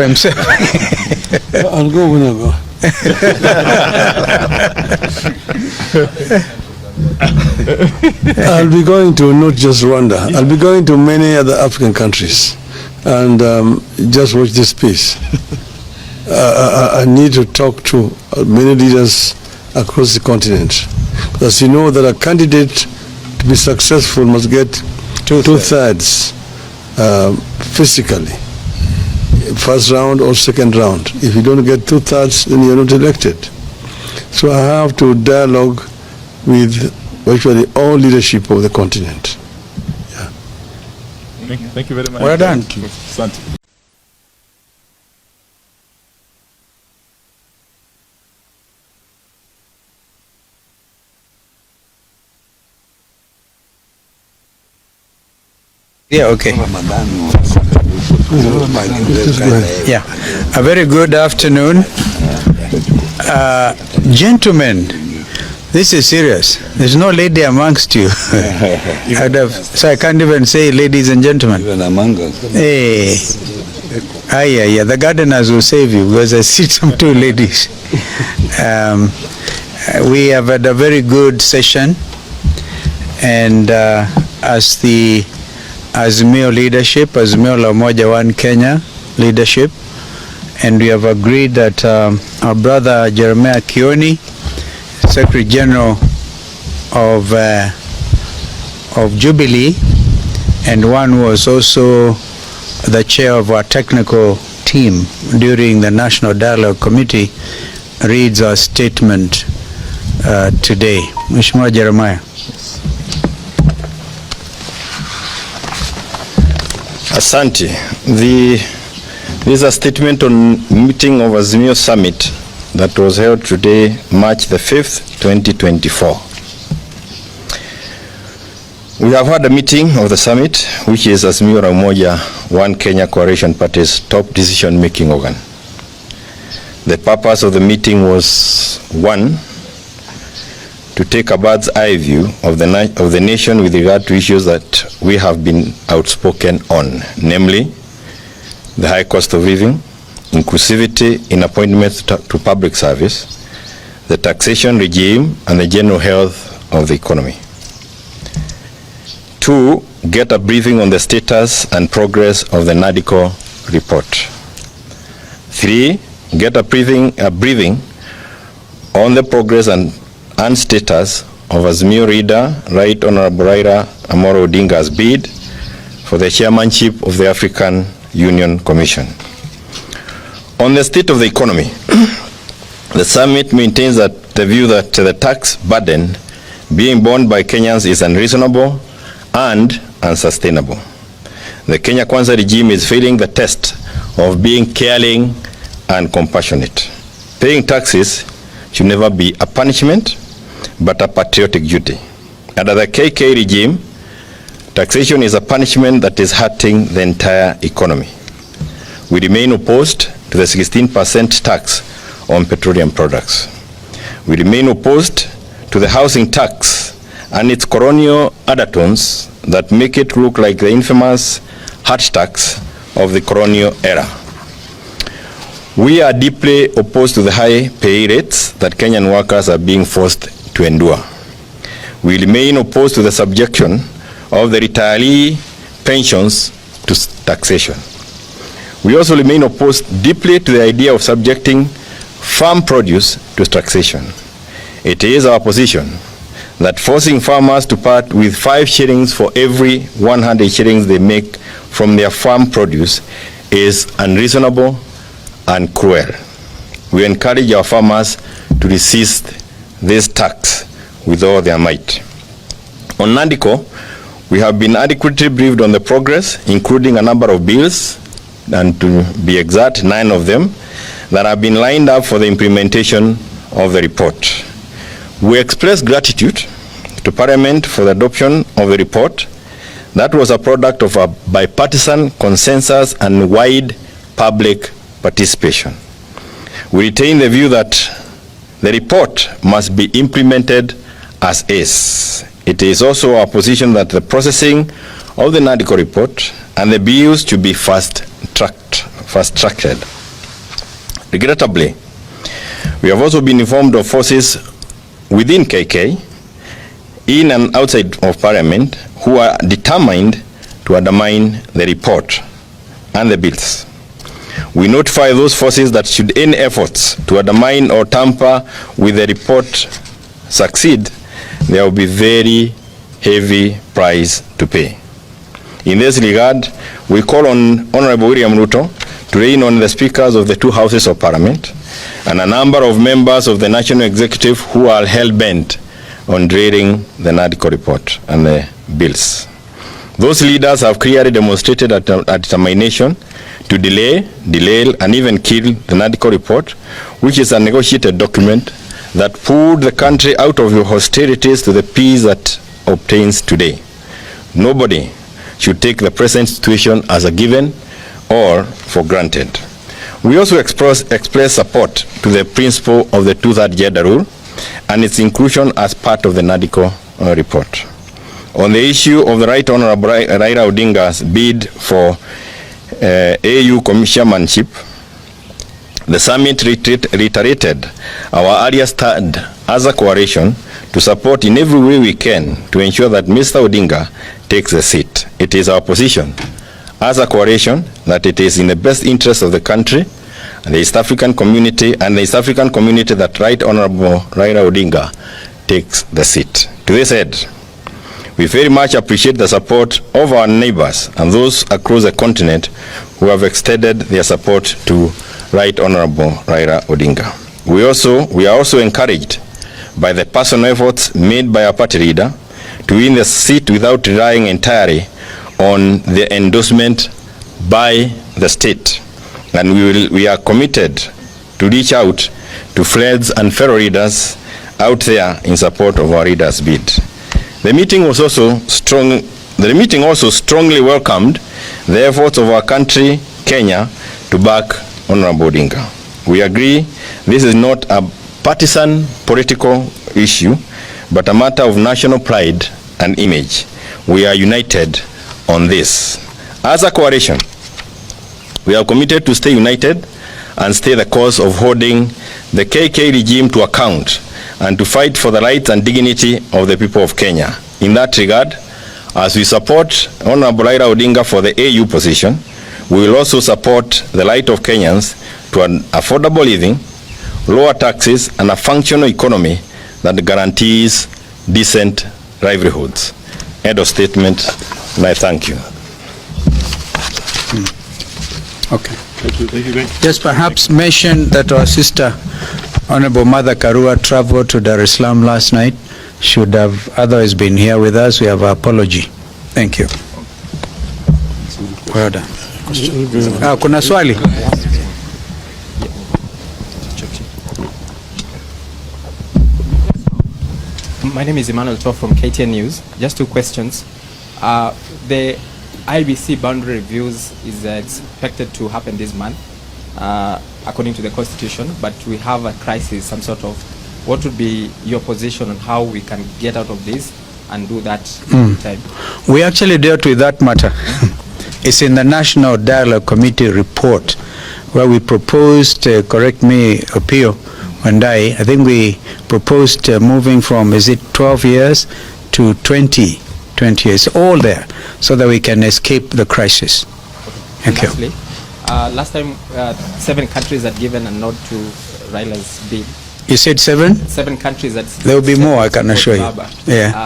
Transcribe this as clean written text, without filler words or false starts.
himself. I'll go when I go. I'll be going to not just Rwanda. I'll be going to many other African countries, and just watch this piece. I need to talk to many leaders across the continent, because you know that a candidate to be successful must get two-thirds physically, first round or second round. If you don't get two-thirds, then you're not elected. So I have to dialogue with virtually all leadership of the continent. Yeah. Thank you very much. Well done. Yeah, okay. Yeah, a very good afternoon. Gentlemen, this is serious. There's no lady amongst you. So I can't even say ladies and gentlemen. Even among us. Hey. Yeah, the gardeners will save you because I see some two ladies. We have had a very good session, and as the Azimio leadership, Azimio la Umoja One Kenya leadership, and we have agreed that our brother Jeremiah Kioni, Secretary General of Jubilee, and one who was also the chair of our technical team during the National Dialogue Committee, reads our statement today. Mheshimiwa Jeremiah. Asante. This is a statement on meeting of Azimio Summit that was held today, March the 5th, 2024. We have had a meeting of the summit, which is Azimio la Umoja One Kenya Coalition Party's top decision-making organ. The purpose of the meeting was, one, to take a bird's eye view of the nation with regard to issues that we have been outspoken on, namely the high cost of living, inclusivity in appointments to public service, the taxation regime, and the general health of the economy. Two, get a briefing on the status and progress of the Nadco report. Three, get a briefing on the progress and status of Azimio leader, Right Honorable Raila Odinga's bid for the chairmanship of the African Union Commission. On the state of the economy, the summit maintains that the view that the tax burden being borne by Kenyans is unreasonable and unsustainable. The Kenya Kwanza regime is failing the test of being caring and compassionate. Paying taxes should never be a punishment, but a patriotic duty. Under the KK regime, taxation is a punishment that is hurting the entire economy. We remain opposed to the 16% tax on petroleum products. We remain opposed to the housing tax and its colonial undertones that make it look like the infamous hut tax of the colonial era. We are deeply opposed to the high pay rates that Kenyan workers are being forced to endure. We remain opposed to the subjection of the retiree pensions to taxation. We also remain opposed deeply to the idea of subjecting farm produce to taxation. It is our position that forcing farmers to part with 5 shillings for every 100 shillings they make from their farm produce is unreasonable and cruel. We encourage our farmers to resist this tax with all their might. On Nadco, we have been adequately briefed on the progress, including a number of bills, and to be exact, 9 of them, that have been lined up for the implementation of the report. We express gratitude to Parliament for the adoption of the report that was a product of a bipartisan consensus and wide public participation. We retain the view that the report must be implemented as is. It is also our position that the processing of the Nadco report and the bills should be fast-tracked fast-tracked. Regrettably, we have also been informed of forces within KK, in and outside of Parliament, who are determined to undermine the report and the bills. We notify those forces that should any efforts to undermine or tamper with the report succeed, there will be very heavy price to pay. In this regard, we call on Honorable William Ruto to rein on the speakers of the two houses of Parliament and a number of members of the National Executive who are hell-bent on derailing the Nadco report and the bills. Those leaders have clearly demonstrated a determination to delay, and even kill the Nadco report, which is a negotiated document that pulled the country out of hostilities to the peace that obtains today. Nobody should take the present situation as a given or for granted. We also express support to the principle of the two-third gender rule and its inclusion as part of the Nadco report. On the issue of the Right Honorable Raila Odinga's bid for AU chairmanship, the summit reiterated our earlier stand as a coalition to support in every way we can to ensure that Mr. Odinga takes the seat. It is our position as a coalition that it is in the best interest of the country and the East African community that Right Honorable Raila Odinga takes the seat. To this end, we very much appreciate the support of our neighbors and those across the continent who have extended their support to Right Honorable Raila Odinga. We are also encouraged by the personal efforts made by our party leader to win the seat without relying entirely on the endorsement by the state. And we are committed to reach out to friends and fellow leaders out there in support of our leader's bid. The meeting also strongly welcomed the efforts of our country, Kenya, to back Honorable Odinga. We agree this is not a partisan political issue, but a matter of national pride and image. We are united on this. As a coalition, we are committed to stay united and stay the course of holding the KK regime to account and to fight for the rights and dignity of the people of Kenya. In that regard, as we support Honorable Raila Odinga for the AU position, we will also support the right of Kenyans to an affordable living, lower taxes, and a functional economy that guarantees decent livelihoods. End of statement, and I thank you. Okay. Thank you. Just perhaps mention that our sister, Honorable Mother Karua, traveled to Dar es Salaam last night. Should have otherwise been here with us. We have our apology. Thank you. Well done. Kuna swali? My name is Emmanuel Toh from KTN News. Just two questions. The IBC boundary reviews is expected to happen this month, according to the Constitution, but we have a crisis, some sort of. What would be your position on how we can get out of this and do that time? We actually dealt with that matter. It's in the National Dialogue Committee report where we proposed, correct me, Opio Wandai, I think we proposed moving from, is it 12 years to 20 years, all there, so that we can escape the crisis. Thank you. Lastly, last time 7 countries had given a nod to Raila's bid. You said 7? 7 countries that... There will be more, I can assure you. Yeah.